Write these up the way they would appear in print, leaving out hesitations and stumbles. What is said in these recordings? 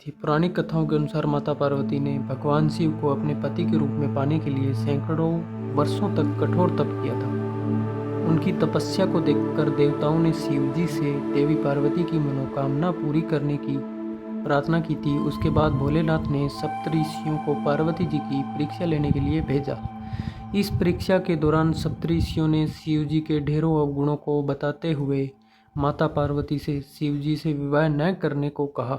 थी। पौराणिक कथाओं के अनुसार माता पार्वती ने भगवान शिव को अपने पति के रूप में पाने के लिए सैकड़ों वर्षों तक कठोर तप किया था। उनकी तपस्या को देखकर देवताओं ने शिव जी से देवी पार्वती की मनोकामना पूरी करने की प्रार्थना की थी। उसके बाद भोलेनाथ ने सप्तऋषियों को पार्वती जी की परीक्षा लेने के लिए भेजा। इस परीक्षा के दौरान सप्तऋषियों ने शिव जी के ढेरों अवगुणों को बताते हुए माता पार्वती से शिव जी से विवाह न करने को कहा,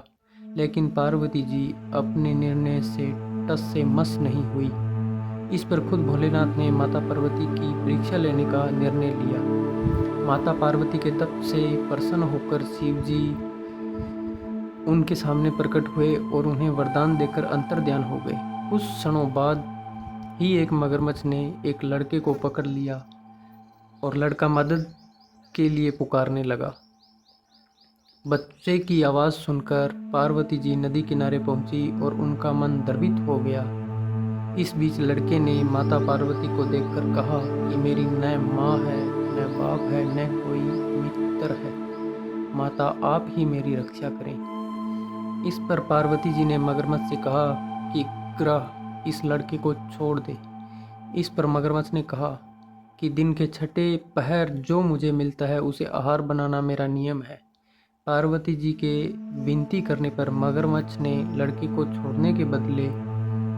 लेकिन पार्वती जी अपने निर्णय से टस से मस नहीं हुई। इस पर खुद भोलेनाथ ने माता पार्वती की परीक्षा लेने का निर्णय लिया। माता पार्वती के तप से प्रसन्न होकर शिव जी उनके सामने प्रकट हुए और उन्हें वरदान देकर अंतर्ध्यान हो गए। कुछ क्षणों बाद ही एक मगरमच्छ ने एक लड़के को पकड़ लिया और लड़का मदद के लिए पुकारने लगा। बच्चे की आवाज़ सुनकर पार्वती जी नदी किनारे पहुंची और उनका मन द्रवित हो गया। इस बीच लड़के ने माता पार्वती को देखकर कहा कि मेरी न माँ है, न बाप है, न कोई मित्र है। माता आप ही मेरी रक्षा करें। इस पर पार्वती जी ने मगरमच्छ से कहा कि ग्रह इस लड़के को छोड़ दे। इस पर मगरमच्छ ने कहा कि दिन के छठे पहर जो मुझे मिलता है उसे आहार बनाना मेरा नियम है। पार्वती जी के विनती करने पर मगरमच्छ ने लड़के को छोड़ने के बदले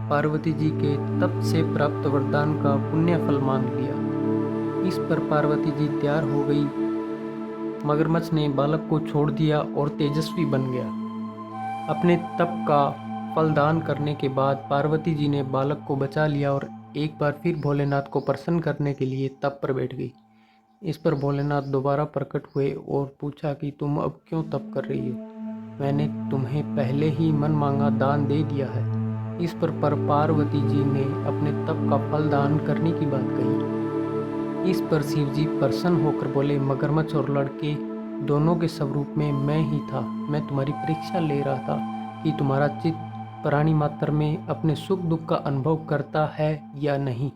पार्वती जी के तप से प्राप्त वरदान का पुण्य फल मांग लिया। इस पर पार्वती जी तैयार हो गई। मगरमच्छ ने बालक को छोड़ दिया और तेजस्वी बन गया। अपने तप का फलदान करने के बाद पार्वती जी ने बालक को बचा लिया और एक बार फिर भोलेनाथ को प्रसन्न करने के लिए तप पर बैठ गई। इस पर भोलेनाथ दोबारा प्रकट हुए और पूछा कि तुम अब क्यों तप कर रही हो? मैंने तुम्हें पहले ही मन मांगा दान दे दिया है। इस पर पार्वती जी ने अपने तप का फल दान करने की बात कही। इस पर शिव जी प्रसन्न होकर बोले, मगरमच्छ और लड़के दोनों के स्वरूप में मैं ही था। मैं तुम्हारी परीक्षा ले रहा था कि तुम्हारा चित्त प्राणी मात्र में अपने सुख दुख का अनुभव करता है या नहीं।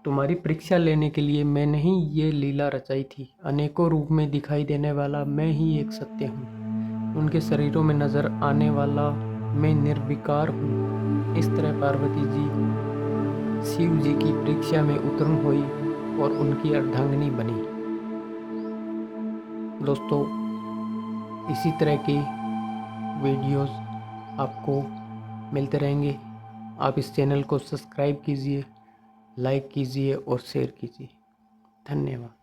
तुम्हारी परीक्षा लेने के लिए मैंने ही ये लीला रचाई थी। अनेकों रूप में दिखाई देने वाला मैं ही एक सत्य हूँ। उनके शरीरों में नजर आने वाला मैं निर्विकार हूँ। इस तरह पार्वती जी शिव जी की परीक्षा में उत्तीर्ण हुई और उनकी अर्धांगिनी बनी। दोस्तों, इसी तरह के वीडियोस आपको मिलते रहेंगे। आप इस चैनल को सब्सक्राइब कीजिए, लाइक कीजिए और शेयर कीजिए। धन्यवाद।